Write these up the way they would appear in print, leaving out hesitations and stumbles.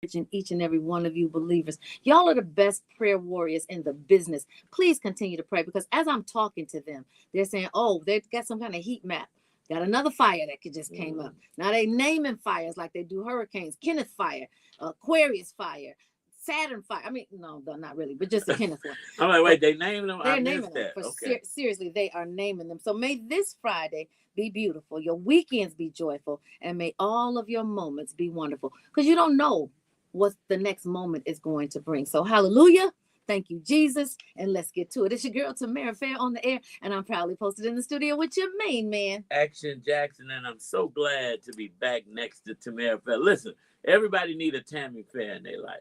encouraging each and every one of you believers. Y'all are the best prayer warriors in the business. Please continue to pray because as I'm talking to them, they're saying, oh, they've got some kind of heat map. Got another fire that just came up. Now they naming fires like they do hurricanes. Kenneth fire, Aquarius fire, Saturn fire. I mean, no, not really, but just the Kenneth one. I'm like, wait, they named them? They're naming them. Seriously, they are naming them. So may this Friday be beautiful. Your weekends be joyful. And may all of your moments be wonderful. Because you don't know what the next moment is going to bring. So hallelujah. Thank you, Jesus. And let's get to it. It's your girl, Tamara Fair, on the air. And I'm proudly posted in the studio with your main man, Action Jackson. And I'm so glad to be back next to Tamara Fair. Listen, everybody need a Tammy Fair in their life.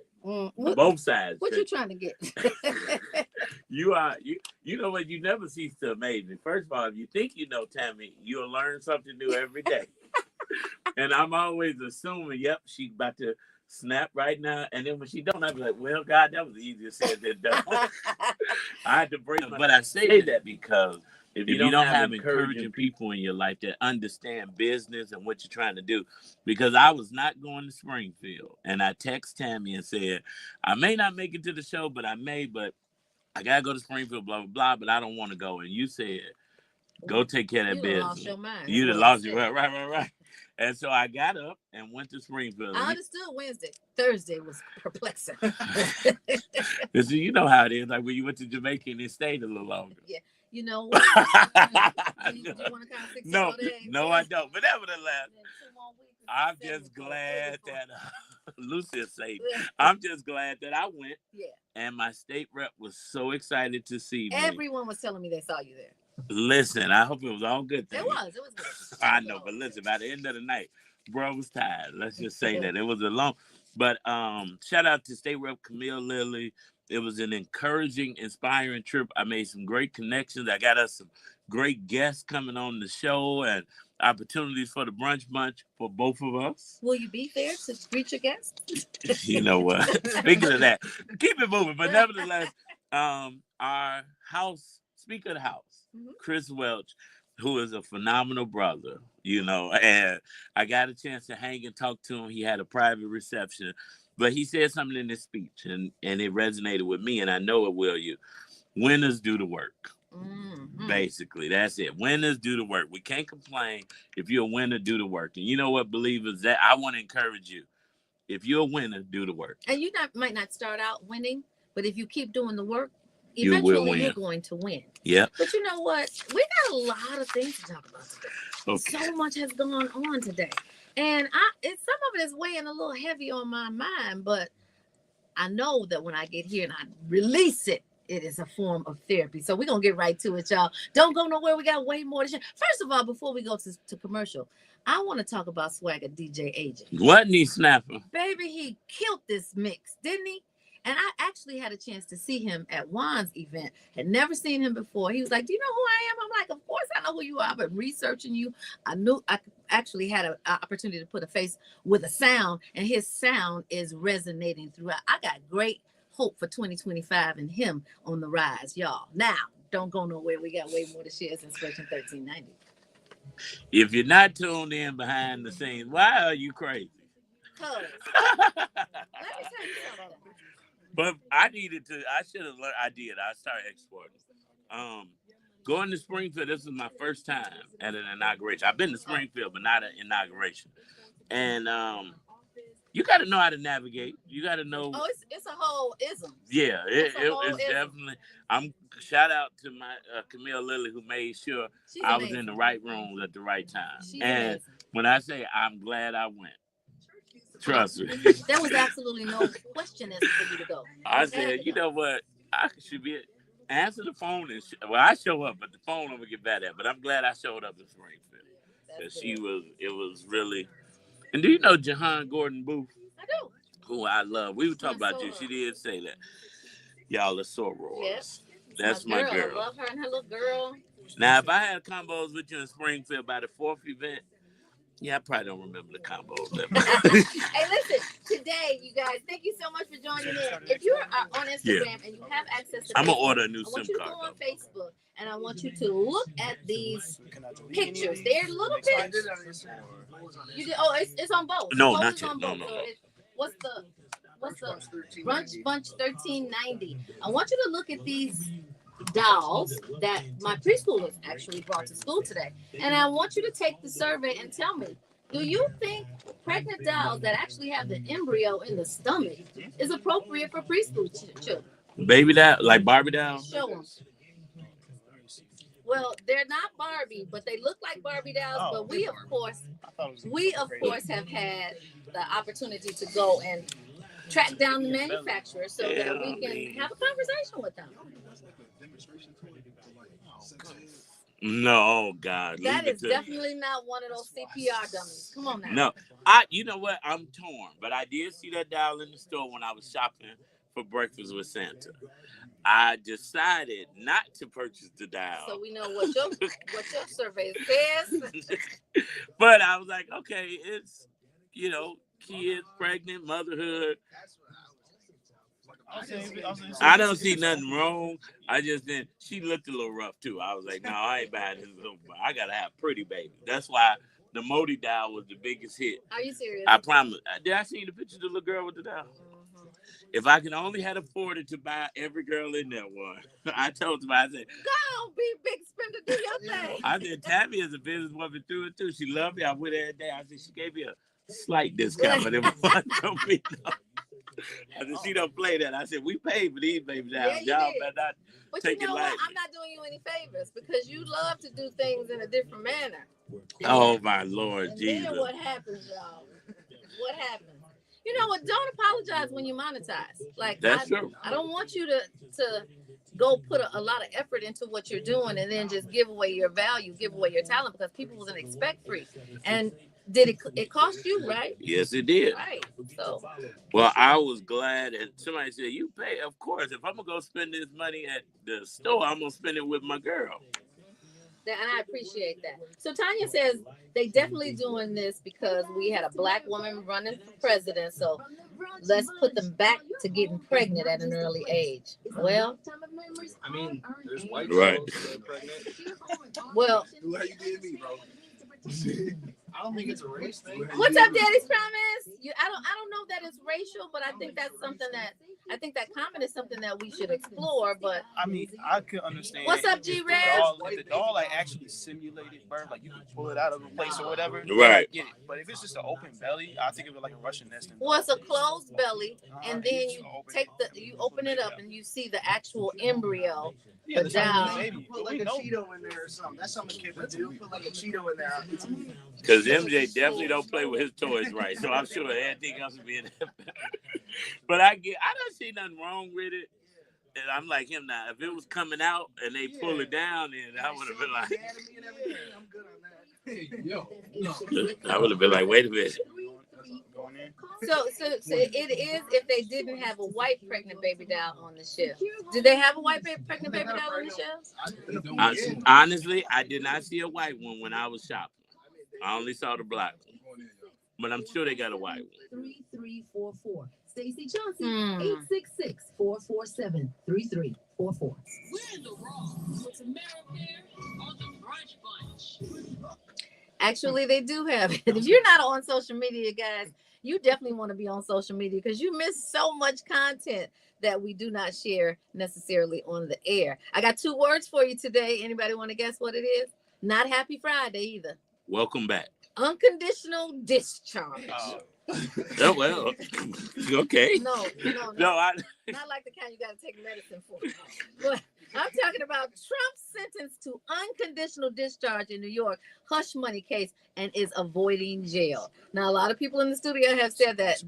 Both sides. What you trying to get? You know what? You never cease to amaze me. First of all, if you think you know Tammy, you'll learn something new every day. And I'm always assuming, yep, she's about to snap right now. And then when she don't, I'll be like, well, God, that was easier said than done. I had to break my... But I say that because if you don't have encouraging people in your life that understand business and what you're trying to do, because I was not going to Springfield, and I text Tammy and said, I may not make it to the show, but I may, but I got to go to Springfield, blah, blah, blah, but I don't want to go. And you said, go take care of that business. Lost your mind. You done lost your mind. Right. And so I got up and went to Springfield. I understood Wednesday. Thursday was perplexing. So you know how it is. Like when you went to Jamaica and it stayed a little longer. Yeah. You know what? you want to kind of fix No, I don't. But nevertheless, I'm just glad that Lucia said. I'm just glad that I went. Yeah. And my state rep was so excited to see me. Everyone was telling me they saw you there. Listen, I hope it was all good things. It was good. I know, but listen, by the end of the night, bro was tired. Let's just say that. It was a long, but shout out to State Rep Camille Lilly. It was an encouraging, inspiring trip. I made some great connections. I got us some great guests coming on the show and opportunities for the brunch bunch for both of us. Will you be there to greet your guests? You know what? Speaking of that, keep it moving. But nevertheless, our Speaker of the House, Chris Welch, who is a phenomenal brother, and I got a chance to hang and talk to him. He had a private reception, but he said something in his speech, and it resonated with me, and I know it will you. Winners do the work. Mm-hmm. Basically, that's it. Winners do the work. We can't complain if you're a winner, do the work. And you know what, believers, that I want to encourage you. If you're a winner, do the work. And might not start out winning, but if you keep doing the work, eventually you're going to win. Yeah. But you know what? We got a lot of things to talk about today. Okay. So much has gone on today. And some of it is weighing a little heavy on my mind, but I know that when I get here and I release it, it is a form of therapy. So we're going to get right to it, y'all. Don't go nowhere. We got way more to share. First of all, before we go to commercial, I want to talk about Swagger DJ Agent. Wasn't he snapping? Baby, he killed this mix, didn't he? And I actually had a chance to see him at Juan's event. Had never seen him before. He was like, do you know who I am? I'm like, of course I know who you are. I've been researching you. I knew I actually had an opportunity to put a face with a sound, and his sound is resonating throughout. I got great hope for 2025 and him on the rise, y'all. Now, don't go nowhere. We got way more to share since Section 1390. If you're not tuned in behind the scenes, why are you crazy? Let me tell you something. But I should have learned. I did. I started exporting. Going to Springfield, this was my first time at an inauguration. I've been to Springfield, but not an inauguration. And you got to know how to navigate. You got to know. Oh, it's a whole ism. Yeah, it's definitely. Shout out to my Camille Lilly, who made sure I was in the right rooms at the right time. And amazing. When I say I'm glad I went. Trust me. There was absolutely no question as for you to go. I said, you know what? I should be answer the phone and I show up, but the phone I'm gonna get bad at. But I'm glad I showed up in Springfield. It was really. And do you know Jahan Gordon Booth? I do. Who I love. We were talking about you. She did say that. Y'all are sorors. Yes. That's my girl. I love her and her little girl. Now, if I had combos with you in Springfield by the 4th event. Yeah, I probably don't remember the combo. Hey, listen, today, you guys, thank you so much for joining in. If you're on Instagram and you have access to I'm going to order a new SIM card. I want you to go on Facebook, and I want you to look at these pictures. They're little bit. You did, it's on both. No, not yet. No. What's the What's up? Brunch Bunch 1390. I want you to look at these dolls that my preschoolers actually brought to school today. And I want you to take the survey and tell me, do you think pregnant dolls that actually have the embryo in the stomach is appropriate for preschool children? Baby doll, like Barbie doll? Show them. Well, they're not Barbie, but they look like Barbie dolls. But we, of course, have had the opportunity to go and track down the manufacturer so that we can have a conversation with them. No, oh God. That is definitely not one of those CPR dummies. Come on now. No, you know what? I'm torn, but I did see that doll in the store when I was shopping for breakfast with Santa. I decided not to purchase the doll. So we know what your survey says. But I was like, okay, it's, kids, pregnant, motherhood. I don't see nothing wrong. I just didn't. She looked a little rough too. I was like, no, I ain't buying this little. I gotta have pretty baby. That's why the Modi doll was the biggest hit. Are you serious? I promise. Did I see the picture of the little girl with the doll? Mm-hmm. If I could only had afforded to buy every girl in that one, I told her, I said, go on, be big spender, do your thing. I said, Tammy is a businesswoman through and through. She loved me. I went every day. I said, she gave me a slight discount, but it wasn't me. I said, she don't play that. I said, we paid for these baby dolls. Y'all better not take it lightly. But you know what? I'm not doing you any favors because you love to do things in a different manner. Oh, my Lord and Jesus. Then what happens, y'all? What happens? You know what? Don't apologize when you monetize. Like, that's true. I don't want you to go put a lot of effort into what you're doing and then just give away your value, give away your talent because people wasn't expect free. And did it cost you, right? Yes, it did. Right. So. Well, I was glad, and somebody said, you pay. Of course, if I'm going to go spend this money at the store, I'm going to spend it with my girl. And I appreciate that. So Tanya says they definitely doing this because we had a black woman running for president. So let's put them back to getting pregnant at an early age. Well, I mean, there's white right. girls pregnant. Well, how you did me, bro. I don't think it's a race thing. What's up, Daddy's Promise? I don't know that it's racial, but I think that's something that comment is something that we should explore. But I mean, I could understand. What's up, G Red? If the doll like actually simulated birth, like you can pull it out of a place or whatever. Right. Get it. But if it's just an open belly, I think of it like a Russian nesting. Well, it's a closed belly, and then you open it up, and you see the actual embryo. Yeah, down. Baby. Put like a Cheeto in there or something. That's something kids would do. Put like a Cheeto in there. Because MJ definitely don't play with his toys right, so I'm sure everything else would be in there. But I don't see nothing wrong with it. And I'm like him now. If it was coming out and they pull it down, then I would have been like, I'm good on that. I would have been like, wait a minute. So it is if they didn't have a white pregnant baby doll on the shelf. Did they have a white pregnant baby doll on the shelf? Honestly, I did not see a white one when I was shopping. I only saw the black one. But I'm sure they got a white one. 3344. Stacy Johnson, 866-447-3344. We're in the wrong. It's a matter of fair on the Brunch Bunch. Actually, they do have it. If you're not on social media, guys, you definitely want to be on social media because you miss so much content that we do not share necessarily on the air. I got 2 words for you today. Anybody want to guess what it is? Not Happy Friday either. Welcome back. Unconditional discharge. Oh, well, okay. No, not like the kind you got to take medicine for. But I'm talking about Trump's sentence to unconditional discharge in New York hush money case and is avoiding jail. Now, a lot of people in the studio have said that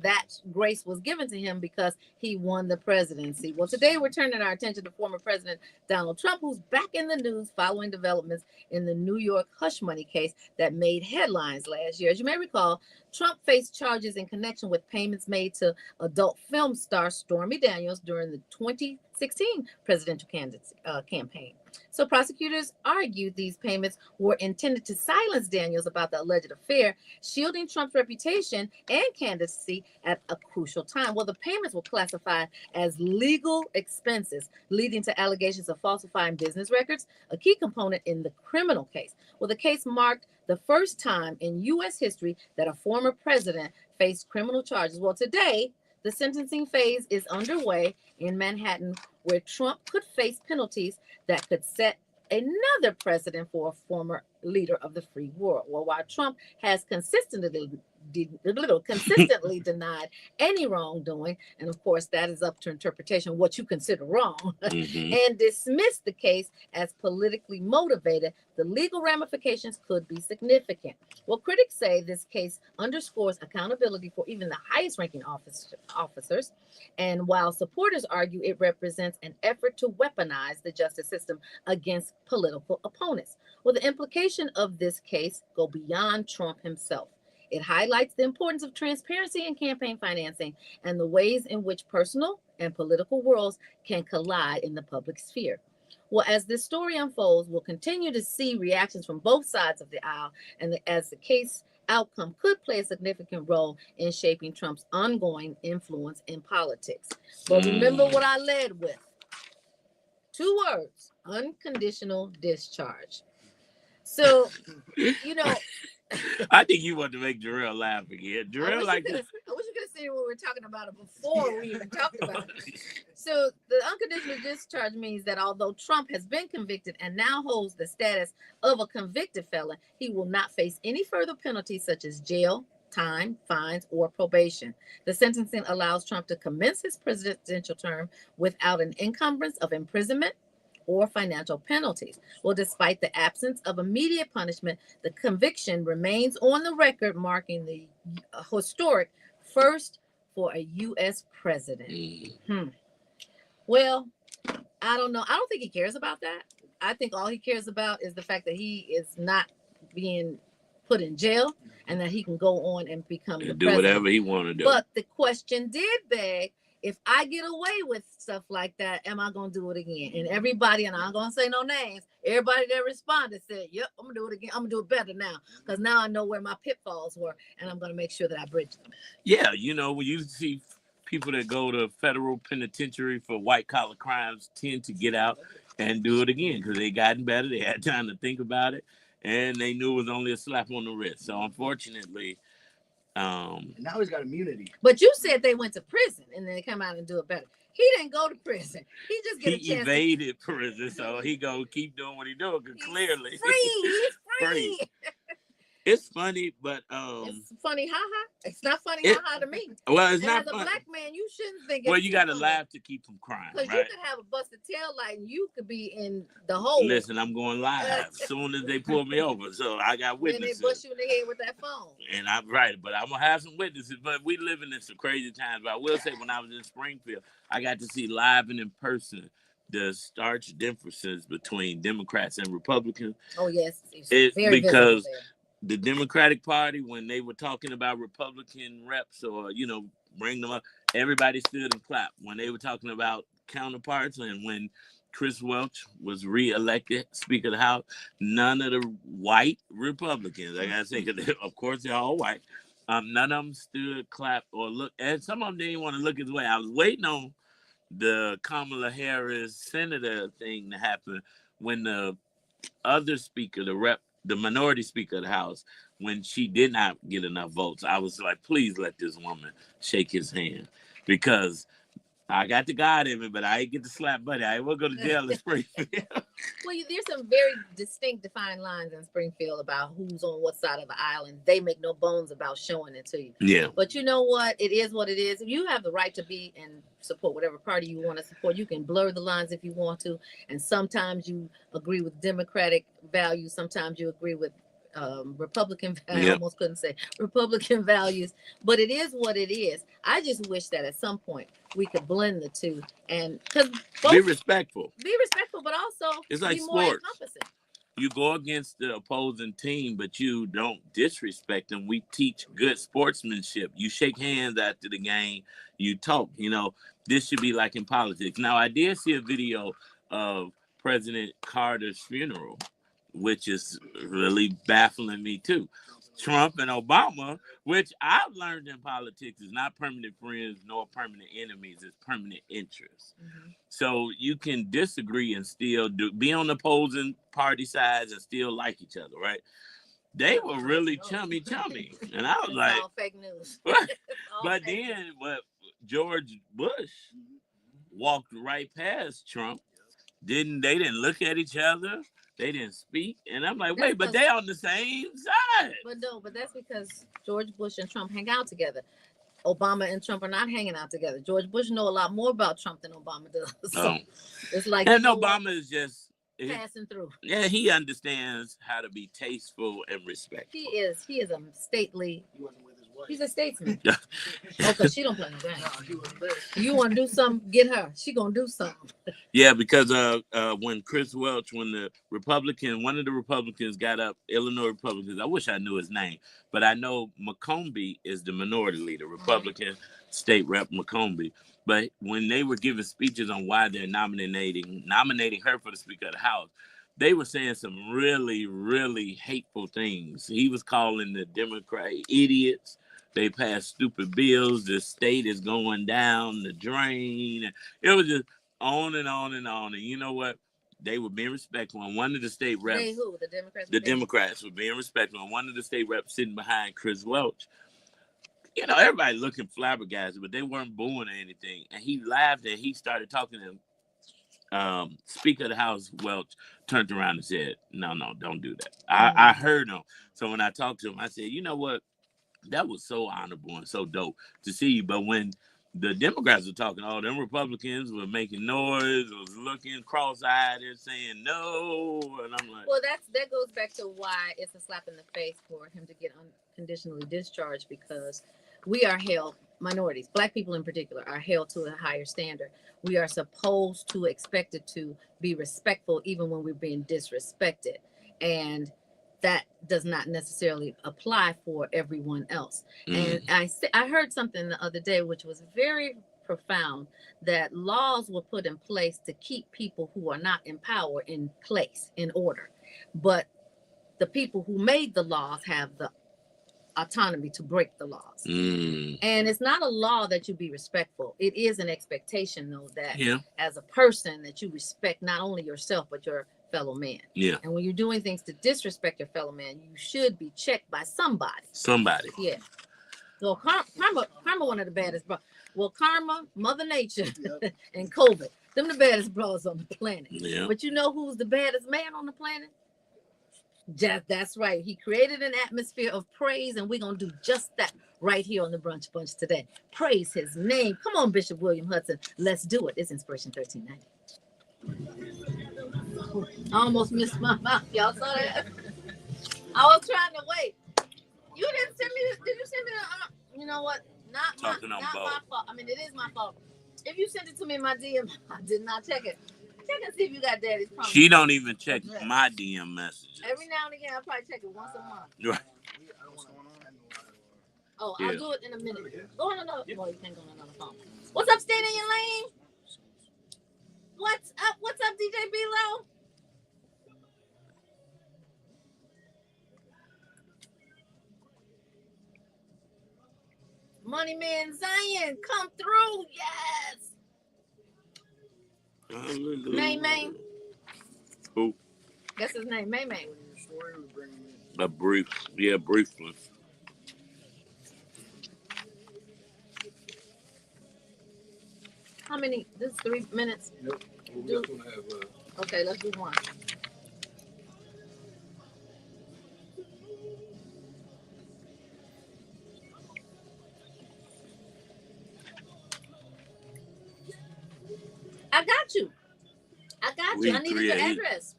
grace was given to him because he won the presidency. Well, today we're turning our attention to former President Donald Trump, who's back in the news following developments in the New York hush money case that made headlines last year. As you may recall, Trump faced charges in connection with payments made to adult film star Stormy Daniels during the 2016 presidential campaign. So prosecutors argued these payments were intended to silence Daniels about the alleged affair, shielding Trump's reputation and candidacy at a crucial time. Well, the payments were classified as legal expenses, leading to allegations of falsifying business records, a key component in the criminal case. Well, the case marked the first time in U.S. history that a former president faced criminal charges. Well, today, The sentencing phase is underway in Manhattan, where Trump could face penalties that could set another precedent for a former leader of the free world. Well, while Trump has consistently denied any wrongdoing, and of course that is up to interpretation what you consider wrong, and dismissed the case as politically motivated, the legal ramifications could be significant. Well, critics say this case underscores accountability for even the highest ranking officers, and while supporters argue it represents an effort to weaponize the justice system against political opponents. Well, the implication of this case go beyond Trump himself. It highlights the importance of transparency in campaign financing and the ways in which personal and political worlds can collide in the public sphere. Well, as this story unfolds, we'll continue to see reactions from both sides of the aisle, and as the case outcome could play a significant role in shaping Trump's ongoing influence in politics. But remember what I led with. 2 words: unconditional discharge. So, you know, I think you want to make Jarrell laugh again. Jarrell like this. I wish you could have seen when we were talking about it before we even talked about it. So the unconditional discharge means that although Trump has been convicted and now holds the status of a convicted felon, he will not face any further penalties such as jail, time, fines, or probation. The sentencing allows Trump to commence his presidential term without an encumbrance of imprisonment or financial penalties. Well, despite the absence of immediate punishment, the conviction remains on the record, marking the historic first for a U.S. president. Well, I don't know. I don't think he cares about that. I think all he cares about is the fact that he is not being put in jail and that he can go on and become the do president. Whatever he want to do. But the question did beg, if I get away with stuff like that, am I going to do it again? And everybody, and I'm going to say no names, everybody that responded said, yep, I'm going to do it again. I'm going to do it better now because now I know where my pitfalls were and I'm going to make sure that I bridge them. Yeah, you know, when you see people that go to federal penitentiary for white collar crimes tend to get out and do it again because they gotten better. They had time to think about it and they knew it was only a slap on the wrist. So unfortunately, and now he's got immunity. But you said they went to prison and then they come out and do it better. He didn't go to prison. He just get a chance. He evaded prison, so he go keep doing what he doing. Cause clearly, He's free. It's funny, but it's funny, haha. It's not funny, haha to me. Well, it's and not as a funny. black man, you shouldn't think. Well, you got to laugh to keep from crying, because right? you could have a busted tail light and you could be in the hole. Listen, I'm going live as soon as they pull me over, so I got witnesses. And they bust you in the head with that phone. And I'm right, but I'm gonna have some witnesses. But we living in some crazy times. But I will say, when I was in Springfield, I got to see live and in person the stark differences between Democrats and Republicans. Oh yes, it's because the Democratic Party, when they were talking about Republican reps or, you know, bring them up, everybody stood and clapped. When they were talking about counterparts and when Chris Welch was reelected Speaker of the House, none of the white Republicans, like I say, because of course they're all white, none of them stood, clapped, or looked. And some of them didn't want to look his way. I was waiting on the Kamala Harris senator thing to happen when the other speaker, the minority speaker of the House, when she did not get enough votes, I was like, please let this woman shake his hand because I got the God in me, but I ain't get to slap buddy. I will go to jail in Springfield. Well, there's some very distinct, defined lines in Springfield about who's on what side of the aisle, and they make no bones about showing it to you. Yeah. But you know what? It is what it is. You have the right to be and support whatever party you want to support. You can blur the lines if you want to, and sometimes you agree with Democratic values. Sometimes you agree with Republican, I almost couldn't say Republican values, but it is what it is. I just wish that at some point we could blend the two and be respectful, but also it's like be more sports. encompassing. You go against the opposing team, but you don't disrespect them. We teach good sportsmanship. You shake hands after the game. You talk. You know, this should be like in politics. Now, I did see a video of President Carter's funeral, which is really baffling me too. Trump and Obama, which I've learned in politics, is not permanent friends nor permanent enemies. It's permanent interests. Mm-hmm. So you can disagree and still be on opposing party sides and still like each other, right? They were really chummy. And I was like, all fake news. but then, George Bush walked right past Trump. They didn't look at each other. They didn't speak. And I'm like, That's wait, but because- they on the same side. But that's because George Bush and Trump hang out together. Obama and Trump are not hanging out together. George Bush know a lot more about Trump than Obama does. So it's like, and Obama is just passing through. Yeah, he understands how to be tasteful and respectful. He is a stately. He wasn't with his wife. He's a statesman. Oh, because she don't play no games. You want to do something? Get her. She gonna do something. Yeah, because when Chris Welch, when one of the Republicans got up, Illinois Republicans, I wish I knew his name, but I know McCombie is the minority leader, Republican State Rep McCombie. But when they were giving speeches on why they're nominating her for the Speaker of the House, they were saying some really, really hateful things. He was calling the Democrat idiots. They passed stupid bills. The state is going down the drain. It was just on and on and on. And you know what? They were being respectful. And one of the state reps. They who? The Democrats? The Democrats were being respectful. And one of the state reps sitting behind Chris Welch. You know, everybody looking flabbergasted, but they weren't booing or anything. And he laughed and he started talking to Speaker of the House Welch turned around and said, no, don't do that. I heard him. So when I talked to him, I said, you know what? That was so honorable and so dope to see you. But when the Democrats were talking, all them Republicans were making noise, was looking cross-eyed and saying no. And I'm like, well, that goes back to why it's a slap in the face for him to get unconditionally discharged, because we are held, minorities, Black people in particular, are held to a higher standard. We are supposed to expected to be respectful even when we're being disrespected. And that does not necessarily apply for everyone else. And I heard something the other day, which was very profound, that laws were put in place to keep people who are not in power in place, in order. But the people who made the laws have the autonomy to break the laws. And it's not a law that you be respectful. It is an expectation, though, that as a person that you respect not only yourself, but your fellow man. Yeah. And when you're doing things to disrespect your fellow man, you should be checked by somebody. Yeah. So karma, one of the baddest bros. Well, karma, Mother Nature, and COVID, them the baddest bros on the planet. Yeah. But you know who's the baddest man on the planet? That's right. He created an atmosphere of praise, and we're going to do just that right here on the Brunch Bunch today. Praise his name. Come on, Bishop William Hudson. Let's do it. It's Inspiration 1390. I almost missed my mouth. Y'all saw that? I was trying to wait. You didn't send me this. Did you send me the, you know what? Not my fault. I mean, it is my fault. If you sent it to me in my DM, I did not check it. Check and see if you got Daddy's promise. She don't even check my DM messages. Every now and again, I'll probably check it once a month. Right. Oh, I'll do it in a minute. Go on another. Well, you can't go on another phone. What's up, staying in your lane? What's up? What's up, DJ B-Lo? Money Man Zion, come through. Yes. May May. Who? That's his name, May May. Briefly. How many? This is 3 minutes. Yep. Well, we just want to have. Okay, let's do one. I got you. I needed the address.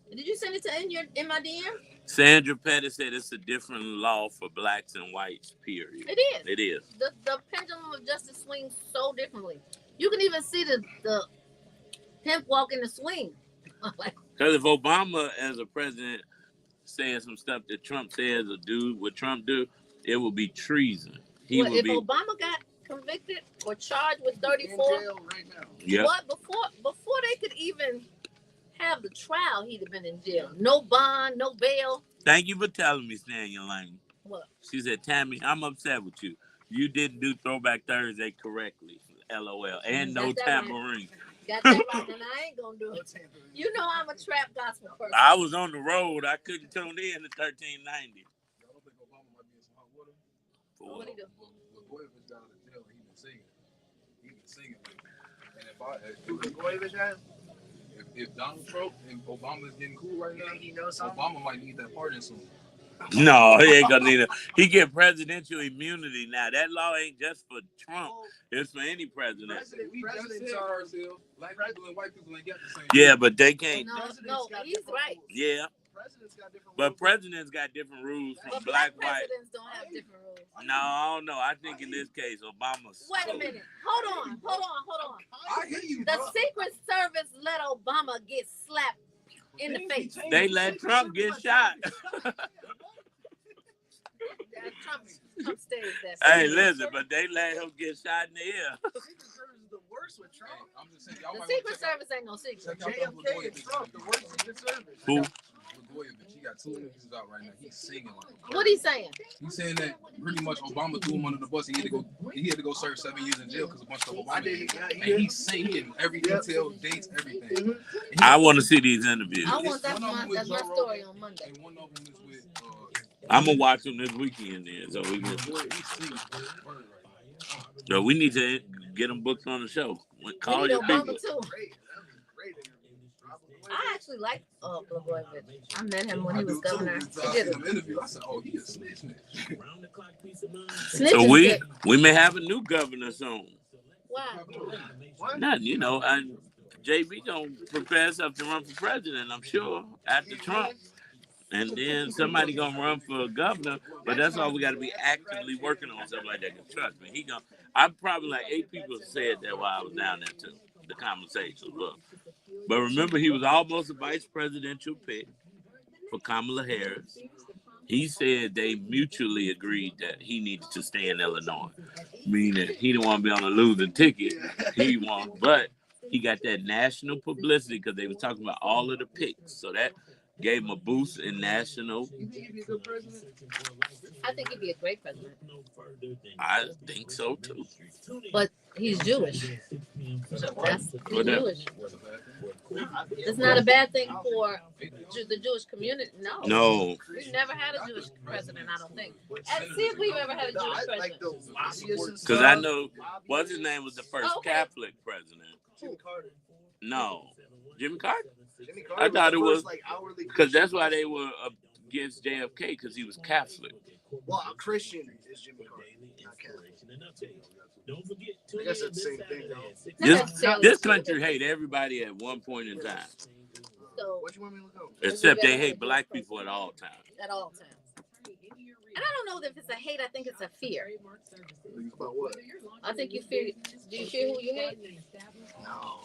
Did you send it to in my DM? Sandra Pettis said it's a different law for blacks and whites, period. It is. It is. The pendulum of justice swings so differently. You can even see the pimp walking the swing. Because if Obama as a president says some stuff that Trump says or do what Trump do, it will be treason. If Obama got convicted or charged with 34, in jail right now. Yep. What before they could even have the trial, he'd have been in jail. No bond, no bail. Thank you for telling me, stay in your lane. What? She said, Tammy, I'm upset with you. You didn't do Throwback Thursday correctly. LOL. And no tambourine. Got that right, and I ain't gonna do it. You know I'm a trap gospel person. I was on the road. I couldn't tune in to 1390. Y'all don't think Obama might be in some hot water? What he do? Well, boy, if it's down in jail, he been singing. singing. If Donald Trump and Obama is getting cool right now, Obama might need that pardon soon. No, he ain't gonna need it. He get presidential immunity now. That law ain't just for Trump. It's for any president. We just said ourselves, black people and white people ain't got the same. Yeah, but they can't. No, he's right. Yeah. But presidents got different rules from But black, black white. presidents don't have different rules. No, I don't know. I think in this case, Obama's. Wait a minute. Hold on. I hear you, The bro. Secret Service let Obama get slapped in the face. They let Trump get shot. Trump stays that. Hey, listen, but they let him get shot in the ear. The worst with Trump. I'm just saying, y'all The might Secret Service ain't no secret. JFK and Trump, the worst Secret Service. Who? He got 2 interviews out right now. He's singing like What he saying? He's saying that pretty much Obama threw him under the bus. He had to go serve 7 years in jail because a bunch of Obama. And he's saying every detail, dates, everything. I want to see these interviews. I want that's my story on Monday. And one of them is with I'm gonna watch them this weekend then, so we can. So we need to get them booked on the show. Call your Obama people. too. I actually like Blagojevich. I met him when he was governor. He did it. interview. I said, "Oh, he a snitch." So we may have a new governor soon. Wow. Nothing, you know. And JB gonna prepare himself to run for president, I'm sure, after Trump. And then somebody gonna run for governor, but that's all we got to be actively working on stuff like that. 'Cause trust me, I'm probably like 8 people said that while I was down there too. The conversations, but remember, he was almost a vice presidential pick for Kamala Harris. He said they mutually agreed that he needed to stay in Illinois, meaning he didn't want to be on a losing ticket. But he got that national publicity because they were talking about all of the picks, so that gave him a boost in national. I think he'd be a great president. I think so too. But he's Jewish. He's Jewish. It's not a bad thing for the Jewish community. No. We've never had a Jewish president, I don't think. And see if we've ever had a Jewish president. Because I know, what's his name was the first Catholic president? Jimmy Carter. No. Jimmy Carter? I thought it was because that's why they were against JFK, because he was Catholic. Well, a Christian is Jimmy Carter, not Catholic. I guess that's the same thing, though. This country hate everybody at one point in time. So, what you want me to look up? Except they hate black people at all times. At all times. And I don't know if it's a hate, I think it's a fear. About what? I think you fear. Do you fear who you hate? No.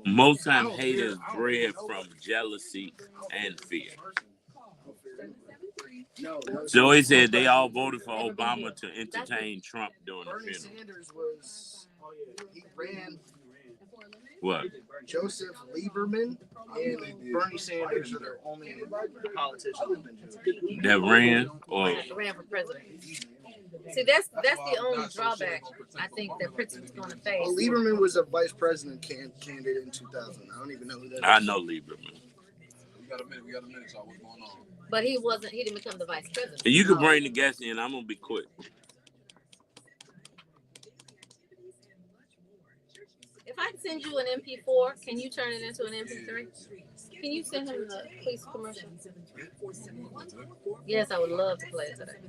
Most times hate is bred from jealousy and fear. Joey said they all voted for Obama to entertain Trump during the Bernie funeral. Sanders was, he ran. What? Joseph Lieberman and Bernie Sanders are the only politicians That ran or Ran for president. See, that's the only drawback I think that Princeton's going to face. Well, Lieberman was a vice president candidate in 2000. I don't even know who that is. I know Lieberman. We got a minute, so what's going on? But he didn't become the vice president. And you can bring the guests in. I'm gonna be quick. If I send you an MP4, can you turn it into an MP3? Can you send him the police commercial? Yes, I would love to play it today.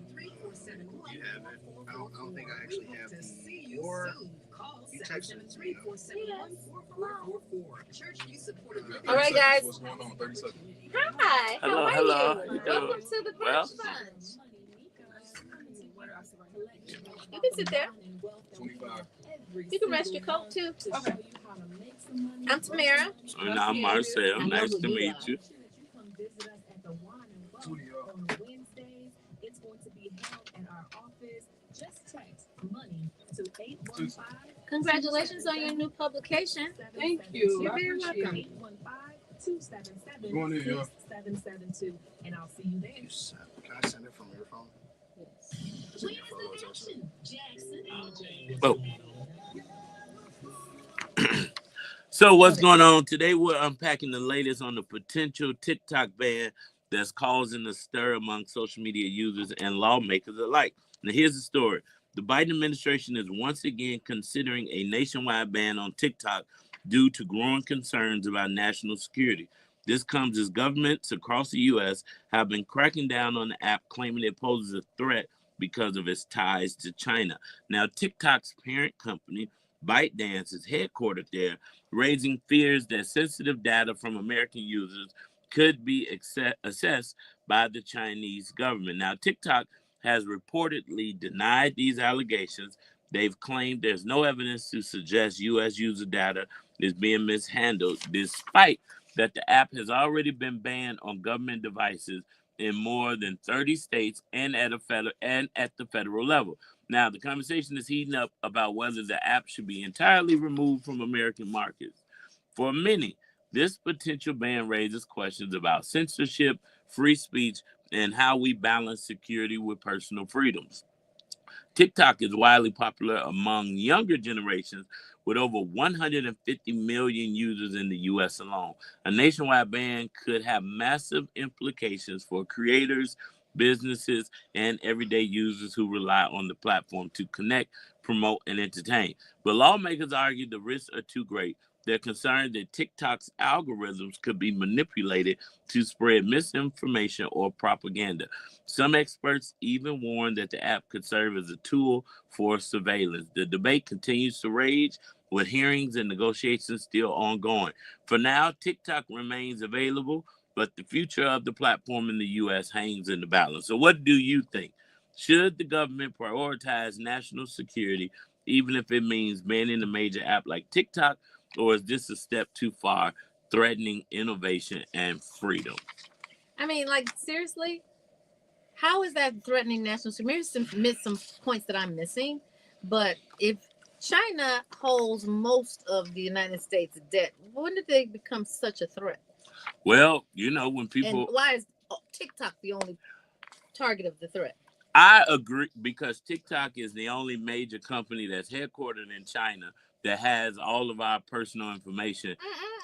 I don't think I actually have the, or you texted it to me. All right, guys. What's going on? 30 seconds. Hi. Hello, How are hello. you? How you Welcome to the Well. Brunch Bunch. You can sit there. 25. You can rest your coat too. Okay. I'm Tamara. And I'm Marcel. Nice to meet you. Congratulations on your new publication. Thank you. You're very welcome. Go on in, y'all. And I'll see you there. Can I send it from your phone? Send your photos also. Oh. So what's going on today? We're unpacking the latest on the potential TikTok ban that's causing a stir among social media users and lawmakers alike. Now here's the story. The Biden administration is once again considering a nationwide ban on TikTok due to growing concerns about national security. This comes as governments across the U.S. have been cracking down on the app, claiming it poses a threat because of its ties to China. Now, TikTok's parent company, ByteDance, is headquartered there, raising fears that sensitive data from American users could be assessed by the Chinese government. Now, TikTok has reportedly denied these allegations. They've claimed there's no evidence to suggest U.S. user data is being mishandled, despite that the app has already been banned on government devices in more than 30 states and at the federal level. Now, the conversation is heating up about whether the app should be entirely removed from American markets. For many, this potential ban raises questions about censorship, free speech, and how we balance security with personal freedoms. TikTok is widely popular among younger generations with over 150 million users in the US alone. A nationwide ban could have massive implications for creators, businesses, and everyday users who rely on the platform to connect, promote, and entertain. But lawmakers argue the risks are too great. They're concerned that TikTok's algorithms could be manipulated to spread misinformation or propaganda. Some experts even warn that the app could serve as a tool for surveillance. The debate continues to rage, with hearings and negotiations still ongoing. For now, TikTok remains available, but the future of the platform in the U.S. hangs in the balance. So what do you think? Should the government prioritize national security, even if it means banning a major app like TikTok, or is this a step too far, threatening innovation and freedom? I mean, like, seriously? How is that threatening national security? Maybe some points that I'm missing, but if China holds most of the United States' debt, when did they become such a threat? Well, you know, when people... And why is TikTok the only target of the threat? I agree, because TikTok is the only major company that's headquartered in China that has all of our personal information.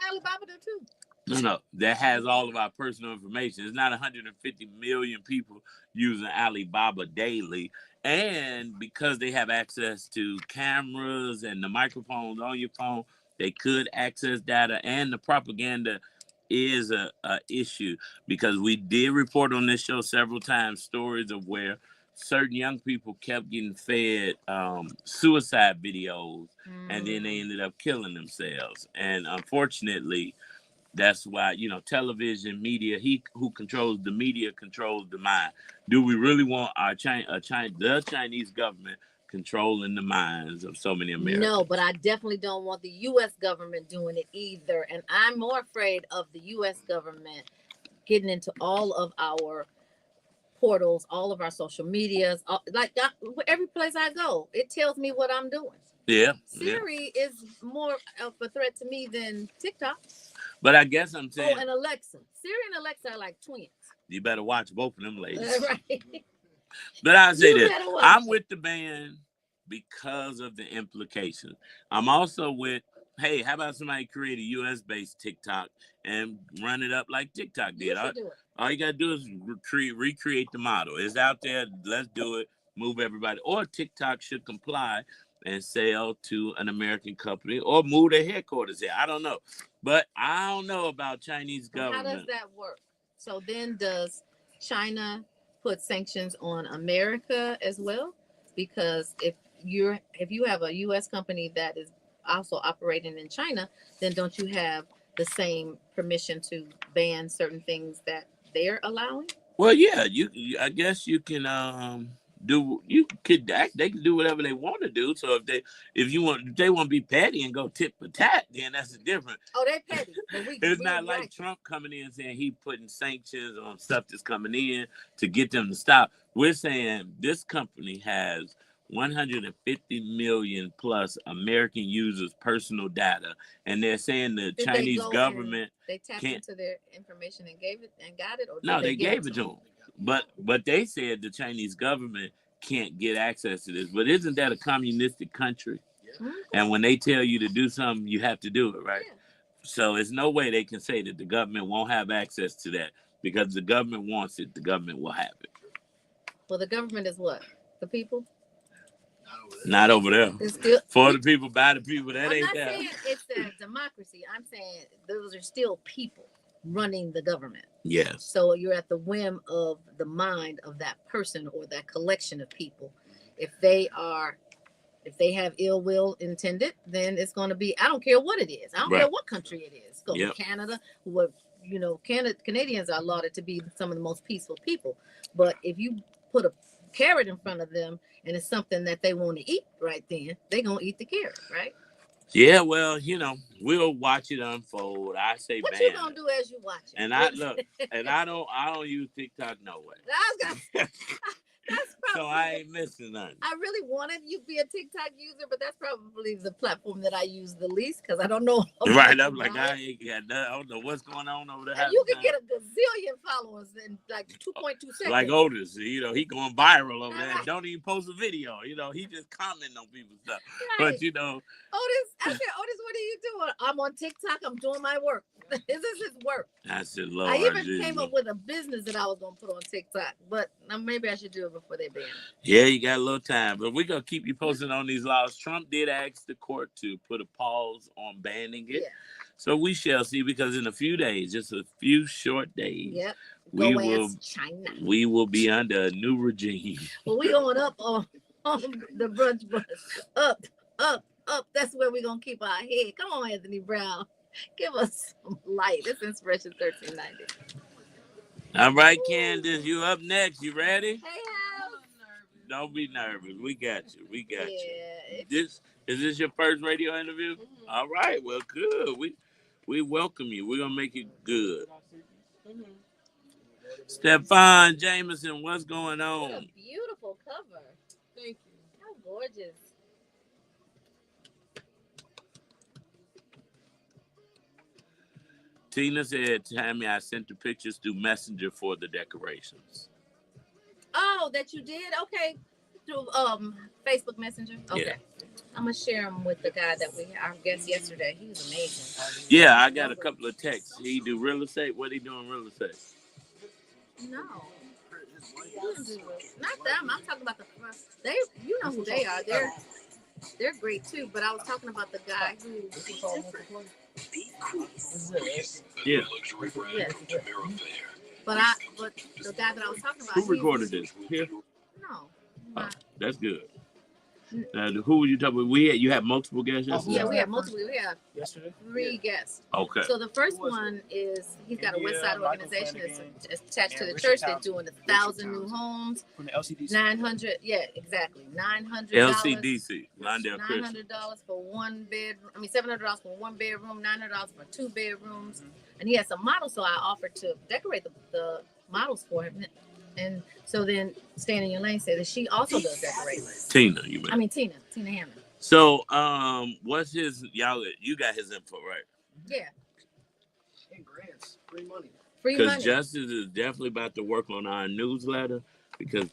Alibaba do too. No, that has all of our personal information. It's not 150 million people using Alibaba daily. And because they have access to cameras and the microphones on your phone, they could access data, and the propaganda is a issue, because we did report on this show several times stories of where certain young people kept getting fed suicide videos, and then they ended up killing themselves. And unfortunately, that's why, you know, television, media, who controls the media controls the mind. Do we really want the Chinese government controlling the minds of so many Americans? No, but I definitely don't want the U.S. government doing it either. And I'm more afraid of the U.S. government getting into all of our portals, all of our social medias. Every place I go, it tells me what I'm doing. Yeah. Siri is more of a threat to me than TikTok. But I guess I'm saying... Oh, and Alexa. Siri and Alexa are like twins. You better watch both of them ladies. Right. But I say You this. better watch I'm it. with the ban because of the implications. I'm also with, hey, how about somebody create a US-based TikTok and run it up like TikTok did? All you got to do is recreate the model. It's out there. Let's do it. Move everybody. Or TikTok should comply and sell to an American company, or move their headquarters here. I don't know. But I don't know about Chinese government. How does that work? So then does China put sanctions on America as well? Because if you have a U.S. company that is also operating in China, then don't you have the same permission to ban certain things that they're allowing? Well, yeah, I guess you can they can do whatever they want to do. So if they want to be petty and go tit for tat, then that's different. Oh, they're petty. It's not like Trump coming in saying he putting sanctions on stuff that's coming in to get them to stop. We're saying this company has 150 million plus American users' personal data, and they're saying the Chinese government they tapped into their information and got it, or no, they gave it to them. But they said the Chinese government can't get access to this. But isn't that a communistic country? Yeah. And when they tell you to do something, you have to do it, right? Yeah. So there's no way they can say that the government won't have access to that, because the government wants it. The government will have it. Well, the government is what? The people? Not over there. It's still For the people, by the people. That I'm ain't not that. saying it's a democracy. I'm saying those are still people running the government. Yes. So you're at the whim of the mind of that person or that collection of people. If they have ill will intended, then it's going to be. I don't care what it is. I don't care what country it is. Go to Canada. What Canadians are lauded to be some of the most peaceful people. But if you put a carrot in front of them and it's something that they want to eat right then, they're gonna eat the carrot, right? Yeah, well, we'll watch it unfold. I say, what you gonna do as you watch it? And I don't use TikTok no way. That's probably, so I ain't missing nothing. I really wanted you to be a TikTok user, but that's probably the platform that I use the least because I don't know. Right, I'm like, I don't know what's going on over there. And you can get a gazillion followers in like 2.2 seconds. Like Otis, he going viral over there. Don't even post a video. He just commenting on people's stuff. Right. But Otis, I said, Otis, what are you doing? I'm on TikTok. I'm doing my work. This is his work. I said, Lord, I even came up with a business that I was gonna put on TikTok, but maybe I should do it before they ban it. Yeah, you got a little time, but we're gonna keep you posted on these laws. Trump did ask the court to put a pause on banning it, so we shall see. Because in a few days, just a few short days, we will be under a new regime. Well, we going up on the brunch bus, up. That's where we're gonna keep our head. Come on, Anthony Brown. Give us some light. It's Inspiration 1390. All right, Candace, you up next. You ready? Hey, Hal. Don't be nervous. We got you. You. Is this your first radio interview? Mm-hmm. All right. Well, good. We welcome you. We're gonna make it good. Mm-hmm. Stephon Jameson, what's going on? What a beautiful cover. Thank you. How gorgeous. Tina said, Tammy, I sent the pictures through Messenger for the decorations. Oh, that you did? Okay. Through Facebook Messenger? Okay. Yeah. I'm going to share them with the guy that our guest yesterday. He was amazing. Yeah, I got a couple of texts. He do real estate? What he doing real estate? No. Not them. I'm talking about you know who they are. They're great too, but I was talking about the guy who Yeah. But the guy that I was talking about. Who recorded this? Here? No. Oh, that's good. Who were you talking about? You had multiple guests yesterday? Yeah, we had multiple. We had yesterday 3 guests. Okay. So the first one is he's got a West Side organization that's attached to the church. They're doing 1,000 new homes. From the LCDC. 900. Yeah, exactly. $900. LCDC. $900 for one bedroom. I mean, $700 for one bedroom. $900 for 2 bedrooms. Mm-hmm. And he has some models, so I offered to decorate the models for him. And so then, Staying in Your Lane said that she also does decorating. Tina, you mean? I mean, Tina Hammond. So, what's his, you got his info, right? Yeah. And grants, free money. Because Justice is definitely about to work on our newsletter because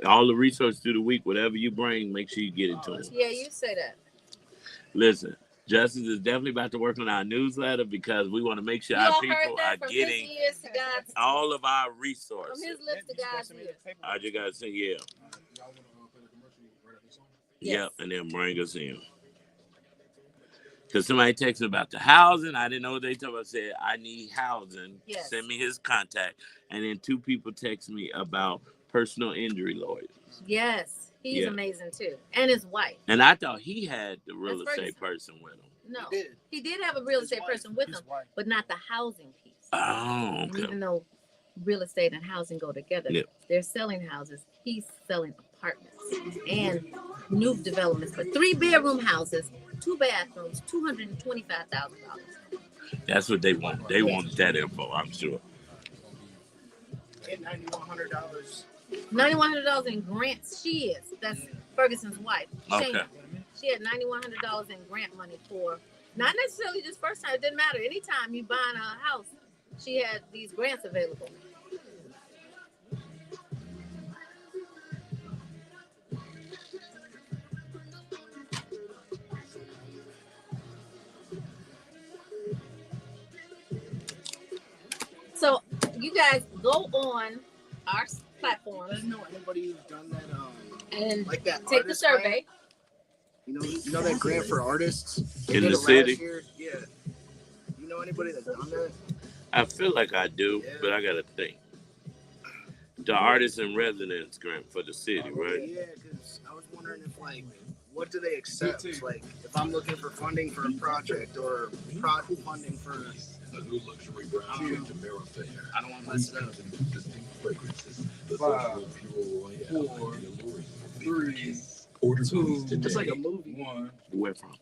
all the resources through the week, whatever you bring, make sure you get it to them. Yeah, you say that. Listen, Justice is definitely about to work on our newsletter because we want to make sure our people are getting all of our resources. From his lips to God's ears. I just got to say, yeah. Yep, and then bring us in. Because somebody texted about the housing. I didn't know what they told me. I said, I need housing. Yes. Send me his contact. And then 2 people text me about personal injury lawyers. Yes. He's amazing too. And his wife. And I thought he had the real estate person with him. No. He did have a real estate person with him, but not the housing piece. Oh, okay. Even though real estate and housing go together, they're selling houses. He's selling apartments and new developments for 3-bedroom houses, 2 bathrooms, $225,000. That's what they want. They wanted that info, I'm sure. And $9,100. $9,100 in grants. That's Ferguson's wife. Okay. Shana. She had $9,100 in grant money for, not necessarily just first time. It didn't matter. Anytime you buying a house, she had these grants available. So you guys go on our platform. I didn't know anybody who's done that. And like that take the survey. You know that grant for artists They In did the it city? last year? Yeah. You know anybody that's done that? I feel like I do, but I gotta think. The artist in residence grant for the city, right? Yeah, because I was wondering if what do they accept? Like, if I'm looking for funding for a project or project funding for a new luxury brown I don't want to mess it up. 5, 4, 3, 2, It's like a movie. 1. Where from?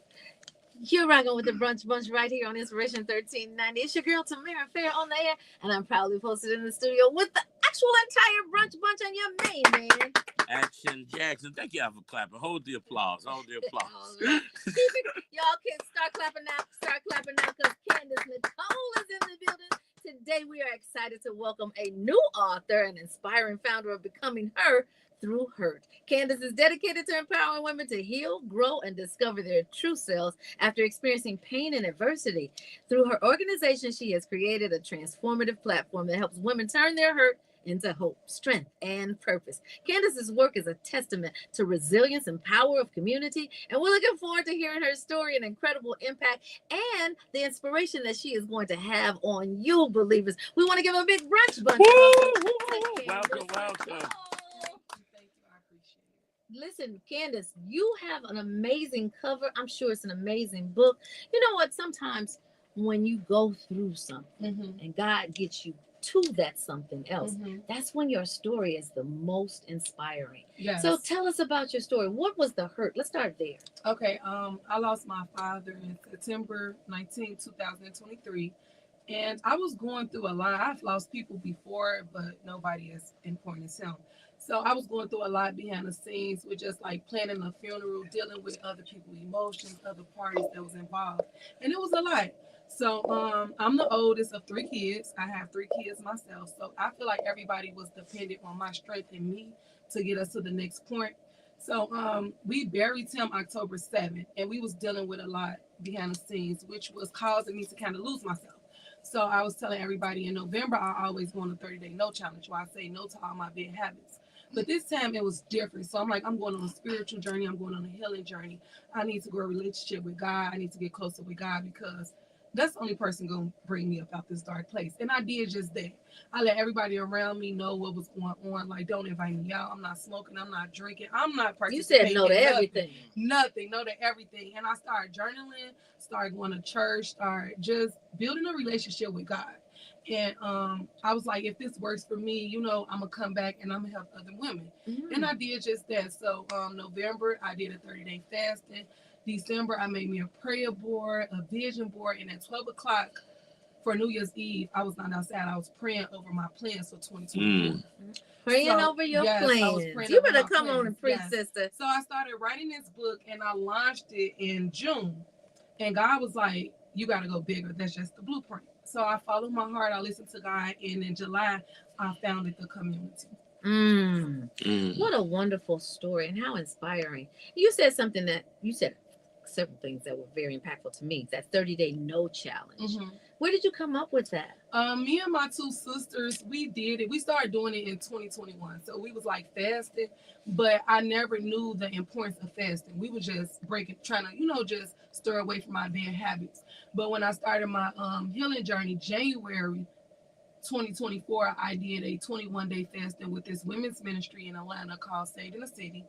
You're rocking with the Brunch Bunch right here on Inspiration 1390. It's your girl Tamara Fair on the air, and I'm proudly posted in the studio with the actual entire Brunch Bunch and your main man. Action Jackson. Thank y'all for clapping. Hold the applause. Hold the applause. Y'all can start clapping now. Start clapping now because Candace Nicole is in the building. Today we are excited to welcome a new author and inspiring founder of Becoming Her Through Hurt. Candace is dedicated to empowering women to heal, grow, and discover their true selves after experiencing pain and adversity. Through her organization, she has created a transformative platform that helps women turn their hurt into hope, strength, and purpose. Candace's work is a testament to resilience and power of community, and we're looking forward to hearing her story and incredible impact and the inspiration that she is going to have on you, believers. We want to give a big Brunch Bunch. Welcome, welcome. Listen, Candace, you have an amazing cover. I'm sure it's an amazing book. You know what? Sometimes when you go through something and God gets you to that something else, that's when your story is the most inspiring. Yes. So tell us about your story. What was the hurt? Let's start there. Okay. I lost my father in September 19, 2023. And I was going through a lot. I've lost people before, but nobody as important as him. So I was going through a lot behind the scenes with just like planning a funeral, dealing with other people's emotions, other parties that was involved. And it was a lot. So I'm the oldest of 3 kids. I have 3 kids myself. So I feel like everybody was dependent on my strength and me to get us to the next point. So we buried him October 7th, and we was dealing with a lot behind the scenes, which was causing me to kind of lose myself. So I was telling everybody in November, I always go on a 30-day no challenge where I say no to all my bad habits. But this time it was different. So I'm like, I'm going on a spiritual journey. I'm going on a healing journey. I need to grow a relationship with God. I need to get closer with God because that's the only person going to bring me up out this dark place. And I did just that. I let everybody around me know what was going on. Like, don't invite me out. I'm not smoking. I'm not drinking. I'm not participating. You said no to everything. Nothing. No to everything. And I started journaling, started going to church, started just building a relationship with God. And I was like, if this works for me, you know, I'm going to come back and I'm going to help other women. And I did just that. So November, I did a 30-day fasting. December, I made me a prayer board, a vision board. And at 12 o'clock for New Year's Eve, I was not outside. I was praying over my plans for 2024. Praying over your plans. You better come on and preach, sister. So I started writing this book and I launched it in June. And God was like, you got to go bigger. That's just the blueprint. So I followed my heart. I listened to God. And in July, I founded the community. What a wonderful story and how inspiring. You said something that you said several things that were very impactful to me. That 30-day no challenge. Where did you come up with that? Me and my 2 sisters, we did it. We started doing it in 2021. So we was like fasting, but I never knew the importance of fasting. We were just trying to, you know, just stir away from my bad habits. But when I started my healing journey, January 2024, I did a 21-day fasting with this women's ministry in Atlanta called Stayed in the City,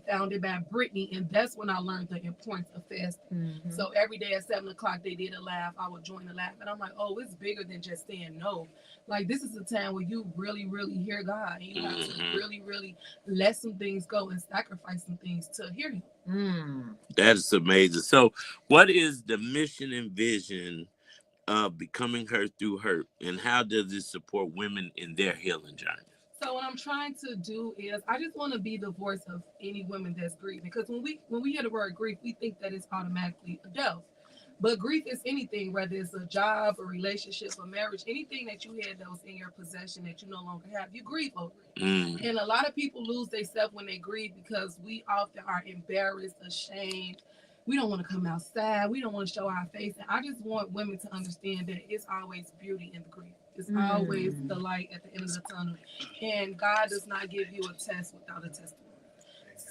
founded by Brittany, and that's when I learned the importance of fasting. So every day at 7 o'clock, they did a live. I would join the live, and I'm like, oh, it's bigger than just saying no. Like, this is a time where you really, really hear God, and you have to really, really let some things go and sacrifice some things to hear Him. That is amazing. So, what is the mission and vision of Becoming Her Through Hurt, and how does it support women in their healing journey? So what I'm trying to do is I just want to be the voice of any women that's grieving, because when we hear the word grief, we think that it's automatically a death. But grief is anything, whether it's a job, a relationship, a marriage, anything that you had that was in your possession that you no longer have, you grieve over it. And a lot of people lose themselves when they grieve because we often are embarrassed, ashamed. We don't want to come outside. We don't want to show our face. And I just want women to understand that it's always beauty in the grief. It's always the light at the end of the tunnel. And God does not give you a test without a testimony.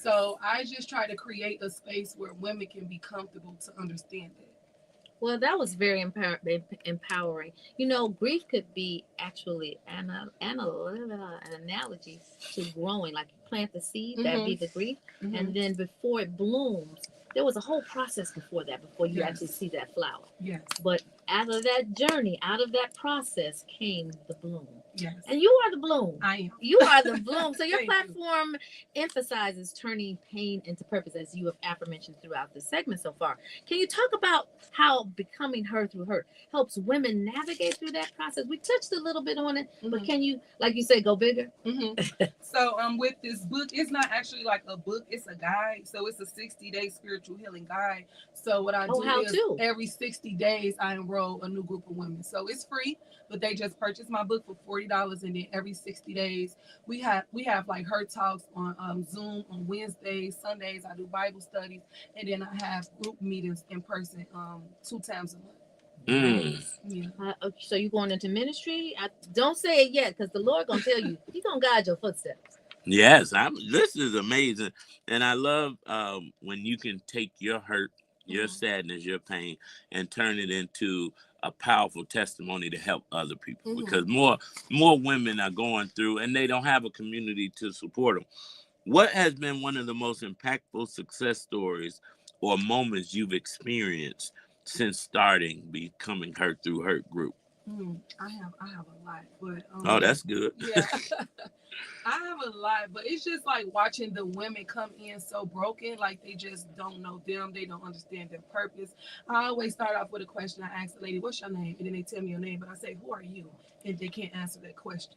So I just try to create a space where women can be comfortable to understand it. Well, that was very empowering. You know, grief could be actually an analogy to growing. Like you plant the seed, that'd be the grief. And then before it blooms, there was a whole process before that, before you actually see that flower. Yes. But out of that journey, out of that process came the bloom. Yes. And you are the bloom. I am. You are the bloom. So your Thank platform emphasizes turning pain into purpose, as you have aforementioned throughout the segment so far. Can you talk about how becoming her through hurt helps women navigate through that process? We touched a little bit on it, but can you, like you said, go bigger? So with this book, it's not actually like a book, it's a guide. So it's a 60-day spiritual healing guide. So what I do is every 60 days I enroll a new group of women. So it's free, but they just purchase my book for $40, and then every 60 days we have like her talks on Zoom on Wednesdays, Sundays I do Bible studies, and then I have group meetings in person 2 times a month. Yeah. So you going into ministry? Don't say it yet, because the Lord gonna tell you. He gonna guide your footsteps. Yes, this is amazing, and I love when you can take your hurt, your sadness, your pain, and turn it into a powerful testimony to help other people. Because more women are going through, and they don't have a community to support them. What has been one of the most impactful success stories or moments you've experienced since starting Becoming Her Through Hurt group? I have a lot, but oh, that's good. Yeah. I have a lot, but it's just like watching the women come in so broken, like they just don't know them, they don't understand their purpose. I always start off with a question. I ask the lady, "What's your name?" And then they tell me your name, but I say, "Who are you?" And they can't answer that question.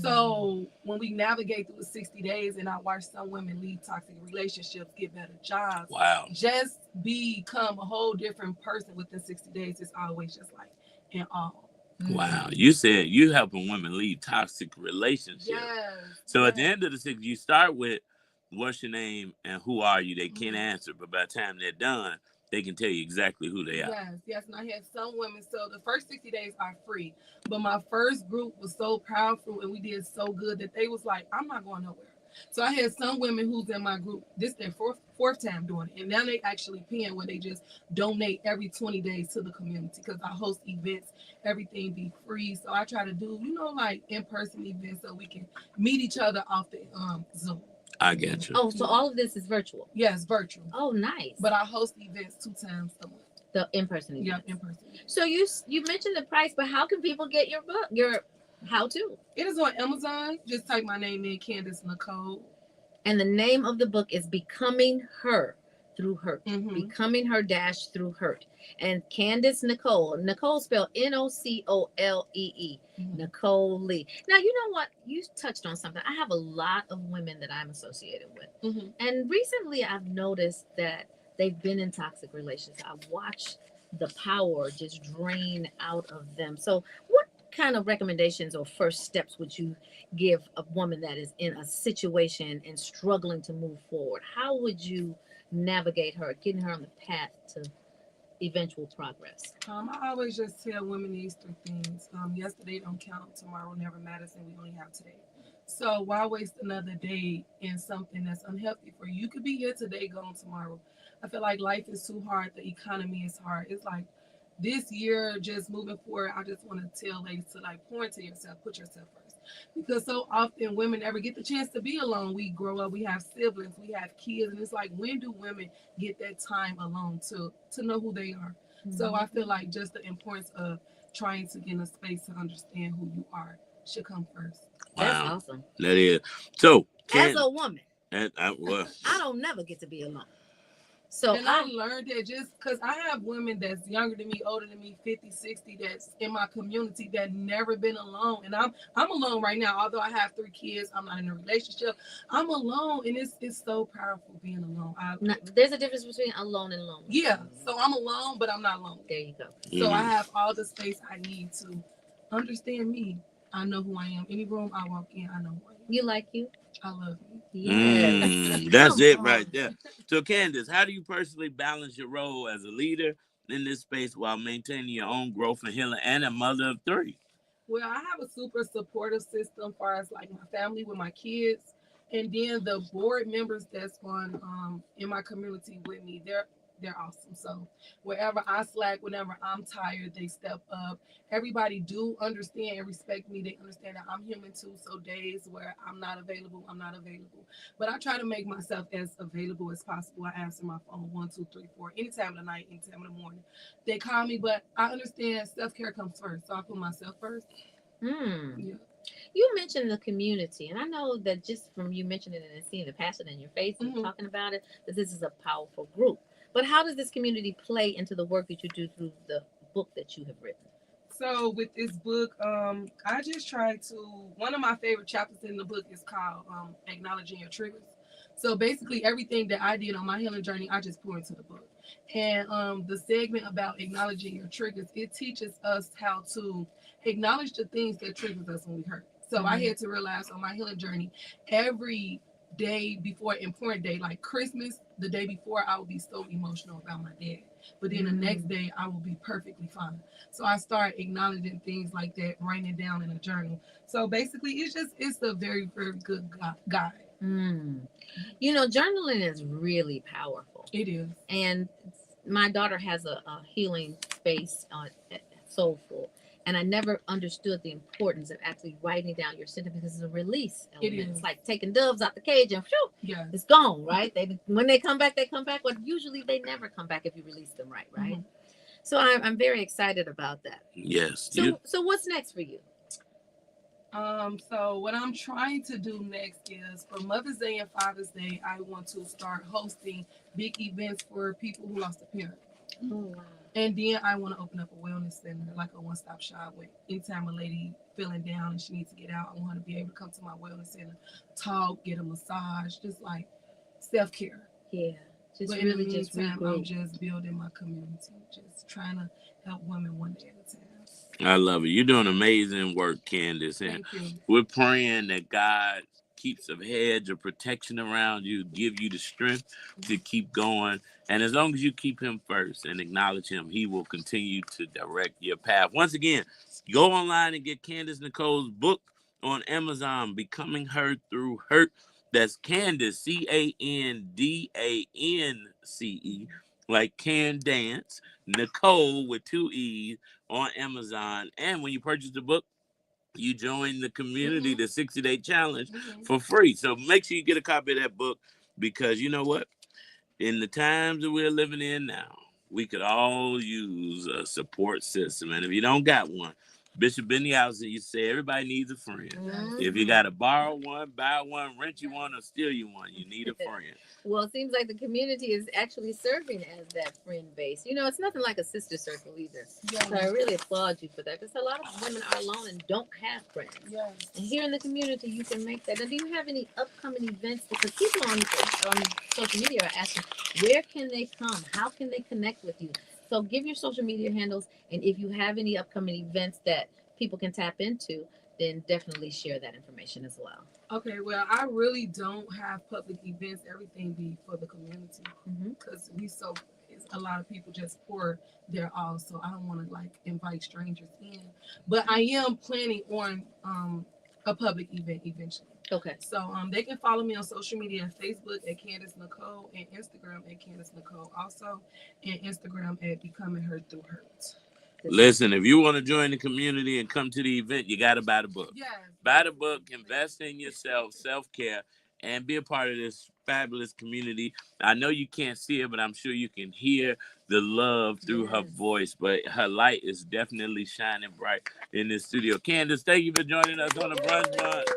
So when we navigate through the 60 days, and I watch some women leave toxic relationships, get better jobs, just become a whole different person within 60 days, it's always just like in awe. Wow, you said you helping women leave toxic relationships. Yes. So at the end of the 60, you start with what's your name and who are you? They can't answer, but by the time they're done, they can tell you exactly who they are. Yes. And I had some women. So the first 60 days are free, but my first group was so powerful and we did so good that they was like, "I'm not going nowhere." So I had some women who's in my group. This is their fourth time doing it, and now they actually paying where they just donate every 20 days to the community, because I host events, everything be free. So I try to do, like in-person events so we can meet each other off the Zoom. I get you. Oh, so all of this is virtual? Yes, virtual. Oh, nice. But I host events 2 times a month. The in-person events? Yeah, in-person. So you mentioned the price, but how can people get your book, your how-to? It is on Amazon. Just type my name in, Candace Nicole. And the name of the book is Becoming Her Through Hurt. Becoming Her Through Hurt. And Candace Nicole spelled Nocole. Nicole Lee. Now, you know what? You touched on something. I have a lot of women that I'm associated with. And recently I've noticed that they've been in toxic relationships. I've watched the power just drain out of them. So what kind of recommendations or first steps would you give a woman that is in a situation and struggling to move forward? How would you navigate her, getting her on the path to eventual progress? I always just tell women these 3 things. Yesterday don't count, tomorrow never matters, and we only have today. So why waste another day in something that's unhealthy for you? You could be here today, gone tomorrow. I feel like life is too hard. The economy is hard. It's like this year, just moving forward, I just want to tell ladies to pour into yourself, put yourself first. Because so often women never get the chance to be alone. We grow up, we have siblings, we have kids, and it's like, when do women get that time alone to know who they are? So I feel like just the importance of trying to get in a space to understand who you are should come first. Wow. That's awesome. That is. So, as a woman, I don't never get to be alone. So I learned that just because I have women that's younger than me, older than me, 50, 60, that's in my community that never been alone. And I'm alone right now. Although I have 3 kids, I'm not in a relationship. I'm alone, and it's so powerful being alone. There's a difference between alone and lonely. Yeah. So I'm alone, but I'm not alone. There you go. So I have all the space I need to understand me. I know who I am. Any room I walk in, I know who I am. You like you? I love you. Yes. That's it right there. So, Candace, how do you personally balance your role as a leader in this space while maintaining your own growth and healing and a mother of 3? Well, I have a super supportive system as far as like my family with my kids. And then the board members that's on in my community with me, they're awesome. So wherever I slack, whenever I'm tired, they step up. Everybody do understand and respect me. They understand that I'm human too. So days where I'm not available, I'm not available. But I try to make myself as available as possible. I answer my phone 1, 2, 3, 4, anytime of the night, anytime of the morning. They call me, but I understand self-care comes first. So I put myself first. Yeah. You mentioned the community, and I know that just from you mentioning it and seeing the passion in your face and talking about it, that this is a powerful group. But how does this community play into the work that you do through the book that you have written? So with this book, I just try to, one of my favorite chapters in the book is called Acknowledging Your Triggers. So basically everything that I did on my healing journey, I just pour into the book. And the segment about acknowledging your triggers, it teaches us how to acknowledge the things that triggers us when we hurt. So I had to realize on my healing journey, every day before an important day, like Christmas, the day before, I would be so emotional about my dad. But then the next day, I will be perfectly fine. So I start acknowledging things like that, writing it down in a journal. So basically, it's a very, very good guide. You know, journaling is really powerful. It is. And my daughter has a healing space on Soulful. And I never understood the importance of actually writing down your symptoms because it's a release element. It is. It's like taking doves out the cage and it's gone, right? When they come back, but usually they never come back if you release them right? So I'm very excited about that. Yes. So what's next for you? So what I'm trying to do next is for Mother's Day and Father's Day, I want to start hosting big events for people who lost a parent. Oh, wow. And then I want to open up a wellness center, like a one-stop shop with anytime a lady feeling down and she needs to get out, I want her to be able to come to my wellness center, talk, get a massage, just like self-care. Yeah. But in the meantime, I'm just building my community, just trying to help women one day at a time. I love it. You're doing amazing work, Candace. And we're praying that God keeps a hedge of protection around you, give you the strength to keep going. And as long as you keep him first and acknowledge him, he will continue to direct your path. Once again, go online and get Candace Nicole's book on Amazon, Becoming Her Through Hurt. That's Candace, Candance, like Can Dance, Nicole with 2 E's on Amazon. And when you purchase the book, you join the community, the 60-day challenge for free. So make sure you get a copy of that book because you know what? In the times that we're living in now, we could all use a support system. And if you don't got one, Bishop Benny Allison, you say everybody needs a friend. If you got to borrow one, buy one, rent you one, or steal you one, you need a friend. Well, it seems like the community is actually serving as that friend base. You know, it's nothing like a sister circle either. So I really applaud you for that because a lot of women are alone and don't have friends. And here in the community, you can make that. And do you have any upcoming events? Because people on social media are asking, where can they come? How can they connect with you? So give your social media handles, and if you have any upcoming events that people can tap into, then definitely share that information as well. Okay, well, I really don't have public events. Everything be for the community because a lot of people just pour their all, so I don't want to like invite strangers in. But I am planning on a public event eventually. Okay. So they can follow me on social media, Facebook at Candace Nicole and Instagram at Candace Nicole also, and Instagram at Becoming Her Through Hurt. Listen, if you want to join the community and come to the event, you got to buy the book. Yes. Buy the book, invest in yourself, self-care, and be a part of this fabulous community. I know you can't see it, but I'm sure you can hear the love through her voice. But her light is definitely shining bright in this studio. Candace, thank you for joining us on the Brunch Bunch.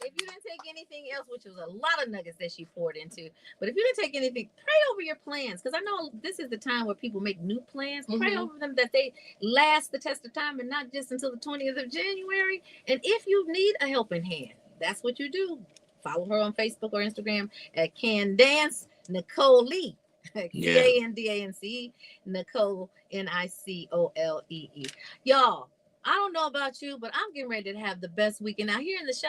If you didn't take anything else, which was a lot of nuggets that she poured into, but if you didn't take anything, pray over your plans. Because I know this is the time where people make new plans. Pray over them that they last the test of time and not just until the 20th of January. And if you need a helping hand, that's what you do. Follow her on Facebook or Instagram at Can Dance Nicole Lee. Candance, Nicole, Nicolee. Y'all, I don't know about you, but I'm getting ready to have the best weekend. Now, here in the Chi,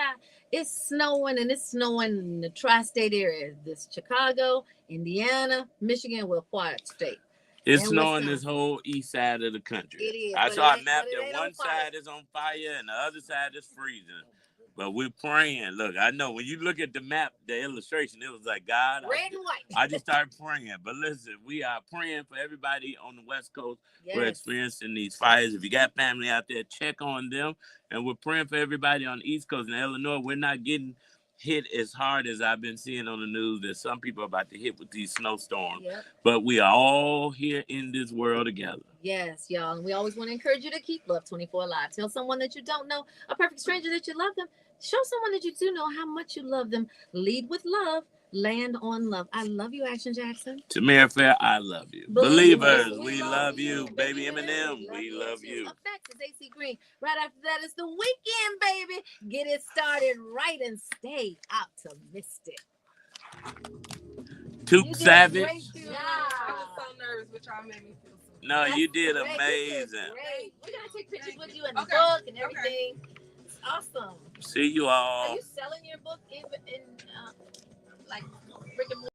it's snowing, and it's snowing in the tri-state area. This Chicago, Indiana, Michigan, well, quiet state. It's snowing this whole east side of the country. It is. I saw a map that one side is on fire and the other side is freezing. But we're praying. Look, I know when you look at the map, the illustration, it was like, God, Red and white. I just started praying. But listen, we are praying for everybody on the West Coast who are experiencing these fires. If you got family out there, check on them. And we're praying for everybody on the East Coast. In Illinois, we're not getting hit as hard as I've been seeing on the news that some people are about to hit with these snowstorms. But we are all here in this world together. Yes, y'all. And we always want to encourage you to keep Love 24 alive. Tell someone that you don't know, a perfect stranger, that you love them. Show someone that you do know how much you love them. Lead with love. Land on love. I love you, Action Jackson. Tamir Fair, I love you. Believers, we love you. Baby Eminem, we love you. Effects is AC Green. Right after that, it's the weekend, baby. Get it started right and stay optimistic. Took Savage. I was so nervous, but y'all made me feel so. No, you did great. amazing. Great. We're gonna take pictures with you in the book and everything. It's awesome. See you all. Are you selling your book in like brick and mortar?